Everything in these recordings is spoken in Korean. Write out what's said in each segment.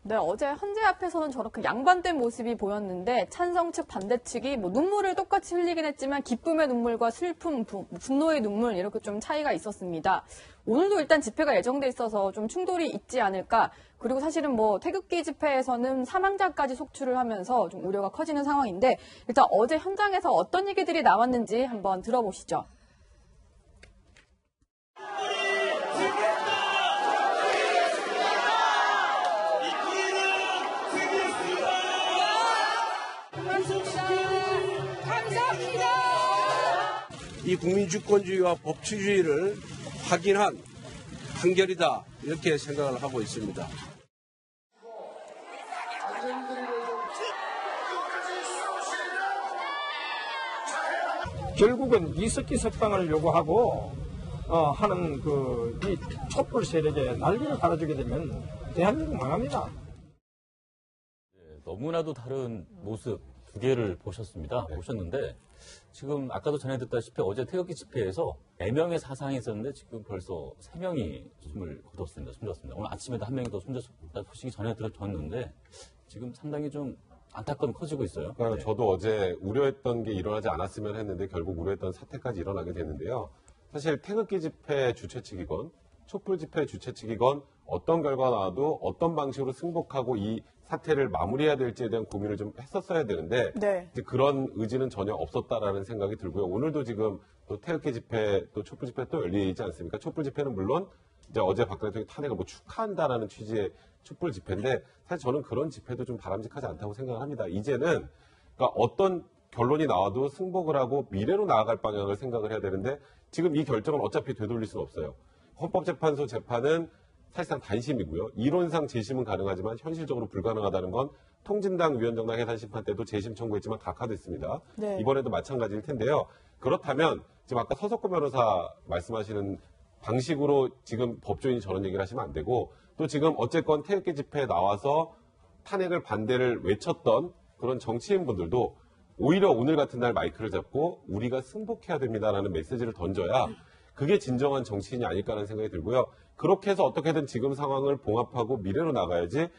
네, 어제 헌재 앞에서는 저렇게 양반된 모습이 보였는데 찬성 측 반대 측이 뭐 눈물을 똑같이 흘리긴 했지만 기쁨의 눈물과 슬픔, 분노의 눈물 이렇게 좀 차이가 있었습니다. 오늘도 일단 집회가 예정돼 있어서 좀 충돌이 있지 않을까. 그리고 사실은 뭐 태극기 집회에서는 사망자까지 속출을 하면서 좀 우려가 커지는 상황인데 일단 어제 현장에서 어떤 얘기들이 나왔는지 한번 들어보시죠. 이 국민주권주의와 법치주의를 확인한 판결이다 이렇게 생각을 하고 있습니다. 결국은 이석기 석방을 요구하고 하는 이 촛불 세력에 난리를 갈아주게 되면 대한민국 망합니다. 네, 너무나도 다른 모습 두 개를 보셨는데 지금 아까도 전해 듣다시피 어제 태극기 집회에서 4명의 사상이 있었는데 지금 벌써 3명이 숨을 숨졌습니다. 오늘 아침에도 1명이 더 숨졌다는 소식이 전해 들었는데 지금 상당히 좀 안타까움이 커지고 있어요. 그러니까 저도 어제 우려했던 게 일어나지 않았으면 했는데 결국 우려했던 사태까지 일어나게 됐는데요. 사실 태극기 집회 주최 측이건 촛불 집회 주최 측이건 어떤 결과가 나와도 어떤 방식으로 승복하고 이 사태를 마무리해야 될지에 대한 고민을 좀 했었어야 되는데 네. 이제 그런 의지는 전혀 없었다라는 생각이 들고요. 오늘도 지금 또 태극기 집회 또 촛불 집회 또 열리지 않습니까? 촛불 집회는 물론 이제 어제 박근혜 대통령이 탄핵을 뭐 축하한다라는 취지의 촛불 집회인데 사실 저는 그런 집회도 좀 바람직하지 않다고 생각을 합니다. 이제는 그러니까 어떤 결론이 나와도 승복을 하고 미래로 나아갈 방향을 생각을 해야 되는데 지금 이 결정을 어차피 되돌릴 수는 없어요. 헌법재판소 재판은 사실상 단심이고요. 이론상 재심은 가능하지만 현실적으로 불가능하다는 건 통진당 위원정당 해산심판 때도 재심 청구했지만 각하됐습니다. 네. 이번에도 마찬가지일 텐데요. 그렇다면 지금 아까 서석구 변호사 말씀하시는 방식으로 지금 법조인이 저런 얘기를 하시면 안 되고 또 지금 어쨌건 태극기 집회에 나와서 탄핵을 반대를 외쳤던 그런 정치인분들도 오히려 오늘 같은 날 마이크를 잡고 우리가 승복해야 됩니다라는 메시지를 던져야 그게 진정한 정치인이 아닐까라는 생각이 들고요. 그렇게 해서 어떻게든 지금 상황을 봉합하고 미래로 나가야지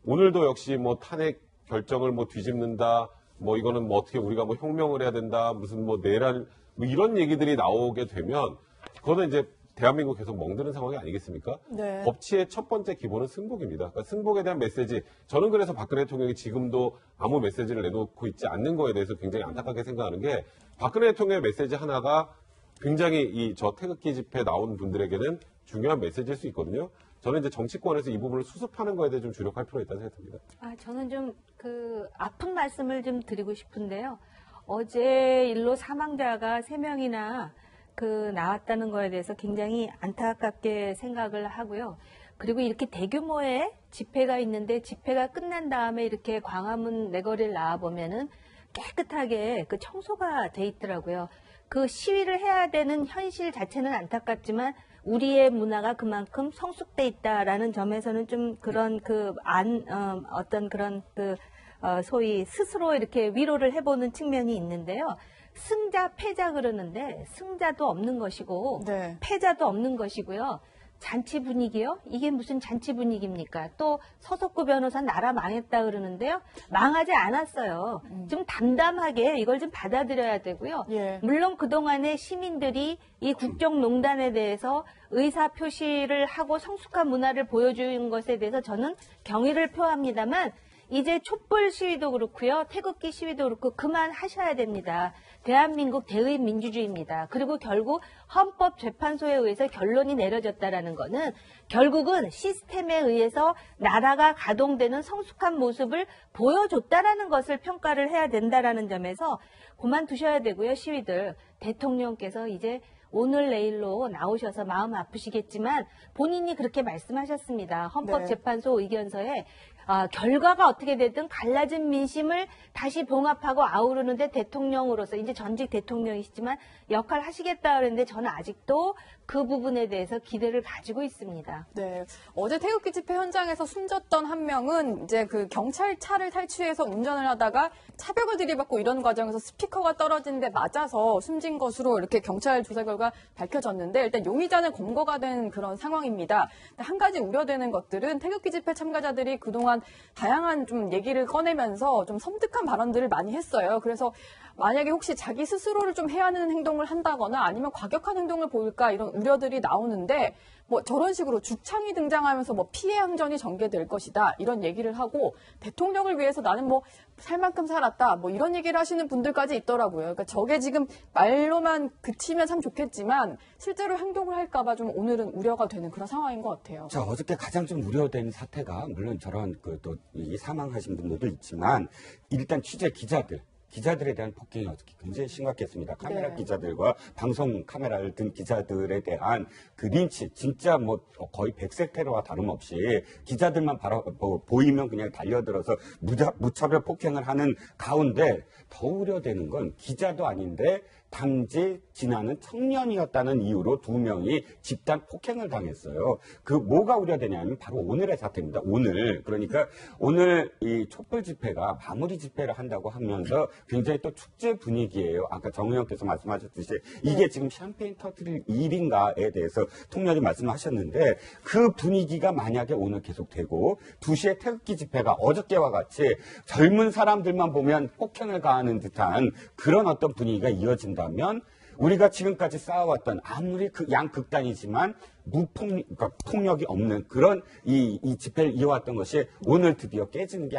오늘도 역시 뭐 탄핵 결정을 뭐 뒤집는다, 뭐 이거는 뭐 어떻게 우리가 뭐 혁명을 해야 된다, 무슨 뭐 내란, 뭐 이런 얘기들이 나오게 되면 그거는 이제 대한민국 계속 멍드는 상황이 아니겠습니까? 네. 법치의 첫 번째 기본은 승복입니다. 그러니까 승복에 대한 메시지, 저는 그래서 박근혜 대통령이 지금도 아무 메시지를 내놓고 있지 않는 거에 대해서 굉장히 안타깝게 생각하는 게 박근혜 대통령의 메시지 하나가 굉장히 이 저 태극기 집회에 나온 분들에게는 중요한 메시지일 수 있거든요. 저는 이제 정치권에서 이 부분을 수습하는 거에 대해 좀 주력할 필요가 있다는 생각이 듭니다. 저는 좀 아픈 말씀을 좀 드리고 싶은데요. 어제 일로 사망자가 3명이나 나왔다는 거에 대해서 굉장히 안타깝게 생각을 하고요. 그리고 이렇게 대규모의 집회가 있는데 집회가 끝난 다음에 이렇게 광화문 내거리를 나와보면은 깨끗하게 청소가 돼 있더라고요. 그 시위를 해야 되는 현실 자체는 안타깝지만 우리의 문화가 그만큼 성숙돼 있다라는 점에서는 좀 그런 어떤 그런 소위 스스로 이렇게 위로를 해보는 측면이 있는데요. 승자, 패자 그러는데 승자도 없는 것이고 네. 패자도 없는 것이고요. 잔치 분위기요? 이게 무슨 잔치 분위기입니까? 또 서석구 변호사 나라 망했다 그러는데요. 망하지 않았어요. 좀 담담하게 이걸 좀 받아들여야 되고요. 예. 물론 그동안에 시민들이 이 국정농단에 대해서 의사표시를 하고 성숙한 문화를 보여준 것에 대해서 저는 경의를 표합니다만 이제 촛불 시위도 그렇고요. 태극기 시위도 그렇고 그만하셔야 됩니다. 대한민국 대의민주주의입니다. 그리고 결국 헌법재판소에 의해서 결론이 내려졌다라는 거는 결국은 시스템에 의해서 나라가 가동되는 성숙한 모습을 보여줬다라는 것을 평가를 해야 된다라는 점에서 그만두셔야 되고요. 시위들. 대통령께서 이제 오늘 내일로 나오셔서 마음 아프시겠지만 본인이 그렇게 말씀하셨습니다. 헌법재판소 의견서에 결과가 어떻게 되든 갈라진 민심을 다시 봉합하고 아우르는데 대통령으로서 이제 전직 대통령이시지만 역할을 하시겠다 그랬는데 저는 아직도 그 부분에 대해서 기대를 가지고 있습니다. 네. 어제 태극기 집회 현장에서 숨졌던 한 명은 이제 경찰차를 탈취해서 운전을 하다가 차벽을 들이받고 이런 과정에서 스피커가 떨어진 데 맞아서 숨진 것으로 이렇게 경찰 조사 결과 밝혀졌는데 일단 용의자는 검거가 된 그런 상황입니다. 한 가지 우려되는 것들은 태극기 집회 참가자들이 그동안 그동안 다양한 좀 얘기를 꺼내면서 좀 섬뜩한 발언들을 많이 했어요. 그래서 만약에 혹시 자기 스스로를 좀 해하는 행동을 한다거나 아니면 과격한 행동을 보일까 이런 우려들이 나오는데 뭐 저런 식으로 죽창이 등장하면서 뭐 피해 항전이 전개될 것이다 이런 얘기를 하고 대통령을 위해서 나는 뭐 살 만큼 살았다 뭐 이런 얘기를 하시는 분들까지 있더라고요. 그러니까 저게 지금 말로만 그치면 참 좋겠지만 실제로 행동을 할까봐 좀 오늘은 우려가 되는 그런 상황인 것 같아요. 자, 어저께 가장 좀 우려된 사태가 물론 저런 또 이 사망하신 분들도 있지만 일단 취재 기자들에 대한 폭행이 어떻게 굉장히 심각했습니다. 카메라 네. 기자들과 방송 카메라를 든 기자들에 대한 그 린치, 진짜 뭐 거의 백색 테러와 다름없이 기자들만 바로 보이면 그냥 달려들어서 무차별 폭행을 하는 가운데 더 우려되는 건 기자도 아닌데 단지 지나는 청년이었다는 이유로 2명이 집단 폭행을 당했어요. 그 뭐가 우려되냐면 바로 오늘의 사태입니다. 그러니까 오늘 이 촛불 집회가 마무리 집회를 한다고 하면서 굉장히 또 축제 분위기예요. 아까 정 의원께서 말씀하셨듯이 이게 지금 샴페인 터트릴 일인가에 대해서 통렬히 말씀하셨는데 그 분위기가 만약에 오늘 계속되고 2시에 태극기 집회가 어저께와 같이 젊은 사람들만 보면 폭행을 가하는 듯한 그런 어떤 분위기가 이어진다면 우리가 지금까지 쌓아왔던 아무리 그 양극단이지만 폭력이 없는 그런 이 집회를 이어왔던 것이 오늘 드디어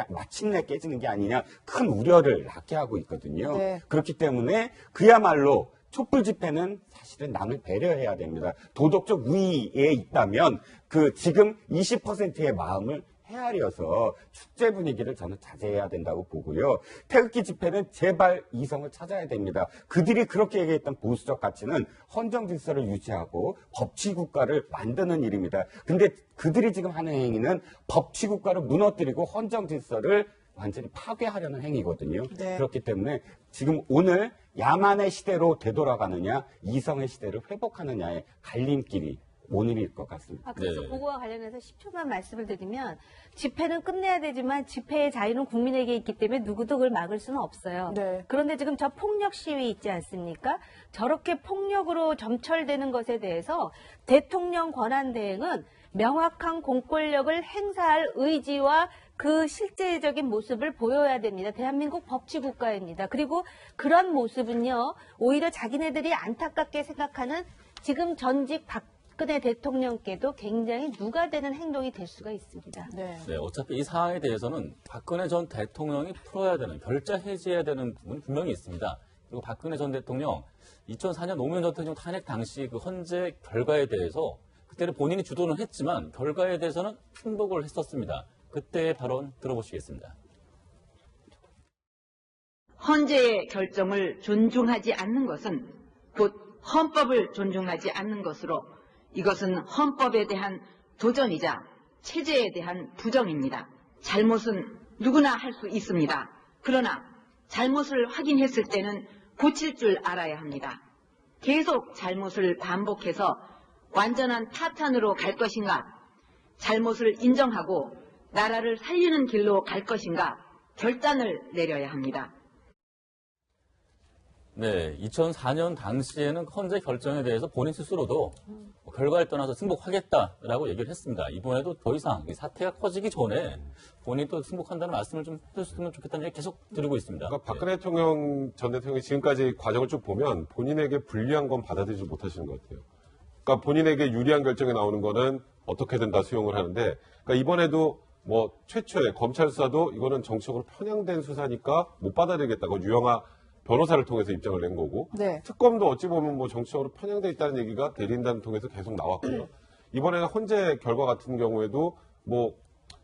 마침내 깨지는 게 아니냐 큰 우려를 낳게 하고 있거든요. 네. 그렇기 때문에 그야말로 촛불 집회는 사실은 남을 배려해야 됩니다. 도덕적 우위에 있다면 그 지금 20%의 마음을 헤아려서 축제 분위기를 저는 자제해야 된다고 보고요. 태극기 집회는 제발 이성을 찾아야 됩니다. 그들이 그렇게 얘기했던 보수적 가치는 헌정 질서를 유지하고 법치 국가를 만드는 일입니다. 근데 그들이 지금 하는 행위는 법치 국가를 무너뜨리고 헌정 질서를 완전히 파괴하려는 행위거든요. 네. 그렇기 때문에 지금 오늘 야만의 시대로 되돌아가느냐 이성의 시대를 회복하느냐의 갈림길이 오늘일 것 같습니다. 그래서 네. 그거와 관련해서 10초만 말씀을 드리면 집회는 끝내야 되지만 집회의 자유는 국민에게 있기 때문에 누구도 그걸 막을 수는 없어요. 네. 그런데 지금 저 폭력 시위 있지 않습니까? 저렇게 폭력으로 점철되는 것에 대해서 대통령 권한 대행은 명확한 공권력을 행사할 의지와 그 실제적인 모습을 보여야 됩니다. 대한민국 법치국가입니다. 그리고 그런 모습은요, 오히려 자기네들이 안타깝게 생각하는 지금 전직 박근혜 대통령께도 굉장히 누가 되는 행동이 될 수가 있습니다. 네. 네, 어차피 이 사안에 대해서는 박근혜 전 대통령이 풀어야 되는, 결자 해지해야 되는 부분이 분명히 있습니다. 그리고 박근혜 전 대통령 2004년 노무현 전 대통령 탄핵 당시 그 헌재 결과에 대해서 그때는 본인이 주도는 했지만 결과에 대해서는 승복을 했었습니다. 그때의 발언 들어보시겠습니다. 헌재의 결정을 존중하지 않는 것은 곧 헌법을 존중하지 않는 것으로 이것은 헌법에 대한 도전이자 체제에 대한 부정입니다. 잘못은 누구나 할 수 있습니다. 그러나 잘못을 확인했을 때는 고칠 줄 알아야 합니다. 계속 잘못을 반복해서 완전한 파탄으로 갈 것인가, 잘못을 인정하고 나라를 살리는 길로 갈 것인가 결단을 내려야 합니다. 네, 2004년 당시에는 헌재 결정에 대해서 본인 스스로도 결과를 떠나서 승복하겠다라고 얘기를 했습니다. 이번에도 더 이상 이 사태가 커지기 전에 본인이 또 승복한다는 말씀을 좀 해줬으면 좋겠다는 얘기 계속 드리고 있습니다. 그러니까 박근혜 대통령 전 대통령이 지금까지 과정을 쭉 보면 본인에게 불리한 건 받아들이지 못하시는 것 같아요. 그러니까 본인에게 유리한 결정이 나오는 거는 어떻게든 다 수용을 하는데, 그러니까 이번에도 뭐 최초에 검찰 수사도 이거는 정치적으로 편향된 수사니까 못 받아들이겠다고 유영하 변호사를 통해서 입장을 낸 거고, 네. 특검도 어찌 보면 뭐 정치적으로 편향돼 있다는 얘기가 대리인단 통해서 계속 나왔고요. 이번에는 헌재 결과 같은 경우에도 뭐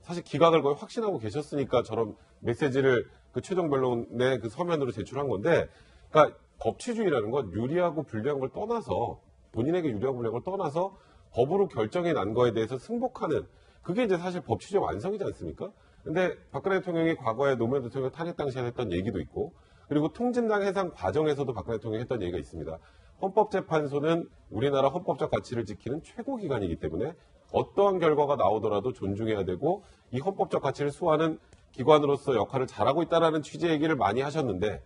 사실 기각을 거의 확신하고 계셨으니까 저런 메시지를 그 최종 변론의 그 서면으로 제출한 건데, 그러니까 법치주의라는 건 유리하고 불리한 걸 떠나서, 본인에게 유리하고 불리한 걸 떠나서 법으로 결정이 난 거에 대해서 승복하는, 그게 이제 사실 법치주의 완성이지 않습니까? 근데 박근혜 대통령이 과거에 노무현 대통령 탄핵 당시에 했던 얘기도 있고, 그리고 통진당 해상 과정에서도 박근혜 대통령이 했던 얘기가 있습니다. 헌법재판소는 우리나라 헌법적 가치를 지키는 최고기관이기 때문에 어떠한 결과가 나오더라도 존중해야 되고 이 헌법적 가치를 수호하는 기관으로서 역할을 잘하고 있다는 취지의 얘기를 많이 하셨는데,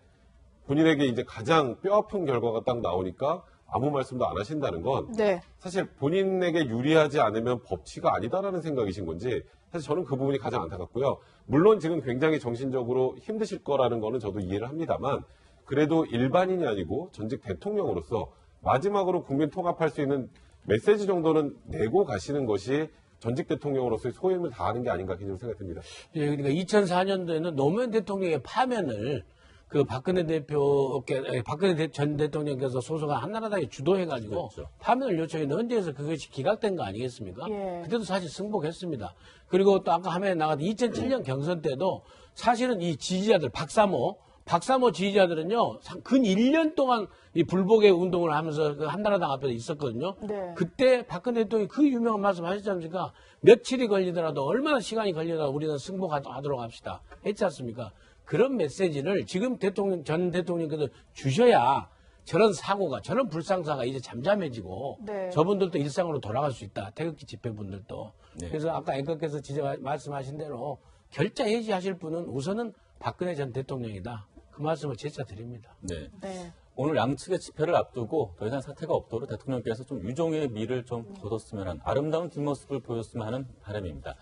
본인에게 이제 가장 뼈아픈 결과가 딱 나오니까 아무 말씀도 안 하신다는 건 네. 사실 본인에게 유리하지 않으면 법치가 아니다라는 생각이신 건지, 사실 저는 그 부분이 가장 안타깝고요. 물론 지금 굉장히 정신적으로 힘드실 거라는 거는 저도 이해를 합니다만 그래도 일반인이 아니고 전직 대통령으로서 마지막으로 국민 통합할 수 있는 메시지 정도는 내고 가시는 것이 전직 대통령으로서의 소임을 다하는 게 아닌가 개인적으로 생각됩니다. 예, 그러니까 2004년도에는 노무현 대통령의 파면을 그 박근혜 전 대통령께서 소속한 한나라당이 주도해가지고 그렇죠. 파면을 요청했는데 언제에서 그것이 기각된 거 아니겠습니까? 예. 그때도 사실 승복했습니다. 그리고 또 아까 화면에 나갔던 2007년 경선 때도 사실은 이 지지자들 박사모 지지자들은요 근 1년 동안 이 불복의 운동을 하면서 그 한나라당 앞에 있었거든요. 네. 그때 박근혜 대통령이 그 유명한 말씀 하셨지 않습니까? 며칠이 걸리더라도 얼마나 시간이 걸리더라도 우리는 승복하도록 합시다. 했지 않습니까? 그런 메시지를 지금 전 대통령께서 주셔야 저런 사고가, 저런 불상사가 이제 잠잠해지고 네. 저분들도 일상으로 돌아갈 수 있다. 태극기 집회분들도. 네. 그래서 아까 앵커께서 말씀하신 대로 결자 해지하실 분은 우선은 박근혜 전 대통령이다. 그 말씀을 재차 드립니다. 네. 네. 오늘 양측의 집회를 앞두고 더 이상 사태가 없도록 대통령께서 좀 유종의 미를 좀 걷었으면 하는 아름다운 뒷모습을 보였으면 하는 바람입니다.